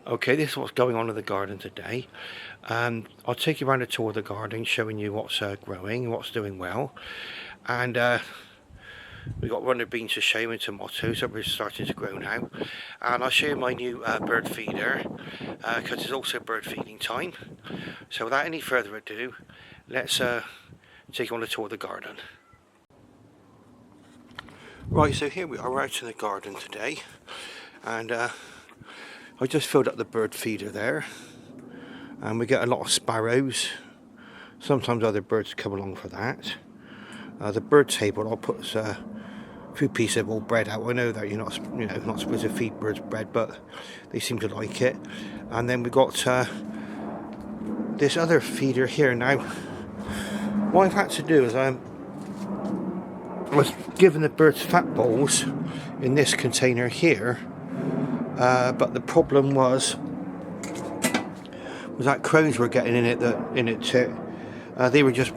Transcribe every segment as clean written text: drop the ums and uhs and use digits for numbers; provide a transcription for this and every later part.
Okay, this is what's going on in the garden today. I'll take you around a tour of the garden, showing you what's growing and what's doing well. And we've got runner beans to show and tomatoes that we're starting to grow now. And I'll show you my new bird feeder, because it's also bird feeding time. So without any further ado, let's take you on a tour of the garden. Right, so here we are, we're out in the garden today. And I just filled up the bird feeder there, and we get a lot of sparrows. Sometimes other birds come along for that. The bird table, I'll put a few pieces of old bread out. I know that you're not supposed to feed birds bread, but they seem to like it. And then we got this other feeder here now. What I've had to do is I was giving the birds fat balls in this container here. But the problem was that crows were getting in it. They were just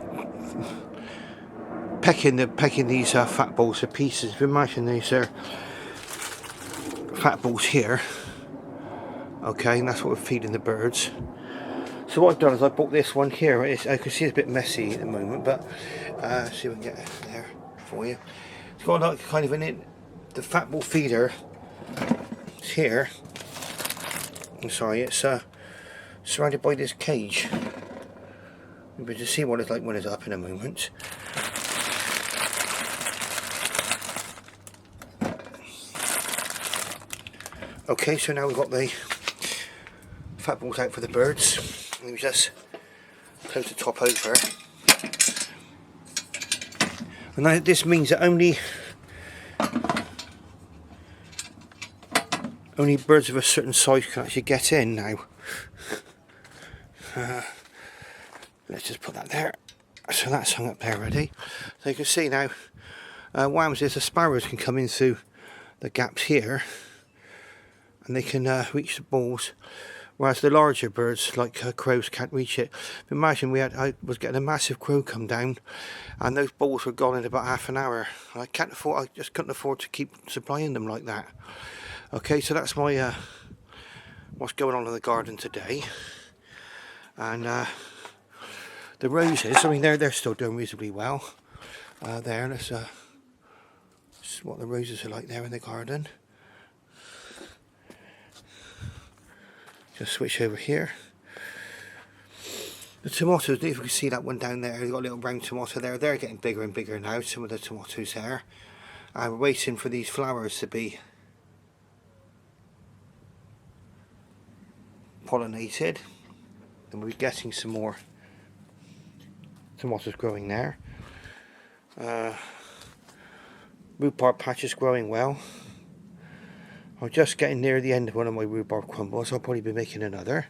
pecking these fat balls to pieces. If you imagine these fat balls here, okay, and that's what we're feeding the birds. So what I've done is I bought this one here. I can see it's a bit messy at the moment, but see if we can get it there for you. It's got like kind of the fat ball feeder. Here, I'm sorry, it's surrounded by this cage. But to see what it's like when it's up in a moment. Okay, so now we've got the fat balls out for the birds. We just close the top over, and now this means that only birds of a certain size can actually get in now. Let's just put that there. So that's hung up there already. So you can see now, what happens is the sparrows can come in through the gaps here, and they can reach the balls, whereas the larger birds like crows can't reach it. But imagine I was getting a massive crow come down, and those balls were gone in about half an hour. I just couldn't afford to keep supplying them like that. Okay, so that's my what's going on in the garden today. And the roses, I mean, they're still doing reasonably well. That's what the roses are like there in the garden. Just switch over here. The tomatoes, if you can see that one down there, they've got a little round tomato there. They're getting bigger and bigger now, some of the tomatoes there. We're waiting for these flowers to be pollinated, and we'll be getting some more tomatoes growing there. Rhubarb patch is growing well. I'm just getting near the end of one of my rhubarb crumbles. I'll probably be making another.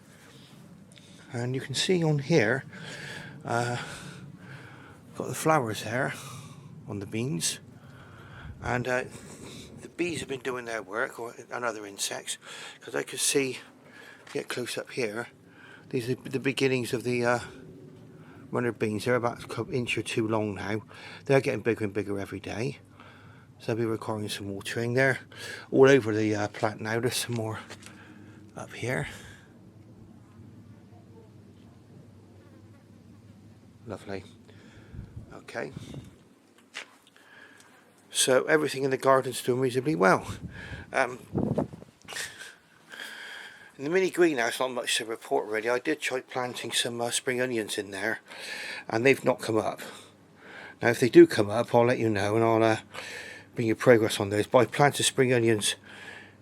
And you can see on here, got the flowers there on the beans, and the bees have been doing their work, and other insects, because I could see, get close up here, these are the beginnings of the runner beans. They're about an inch or two long now. They're getting bigger and bigger every day, so I'll be requiring some watering. They're all over the plant now. There's some more up here. Lovely. Okay, so everything in the garden's doing reasonably well. In the mini greenhouse, not much to report really. I did try planting some spring onions in there, and they've not come up. Now if they do come up, I'll let you know, and I'll bring you progress on those. But I planted spring onions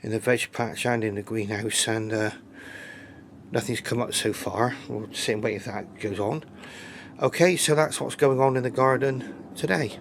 in the veg patch and in the greenhouse, and nothing's come up so far. We'll sit and wait if that goes on. Okay, so that's what's going on in the garden today.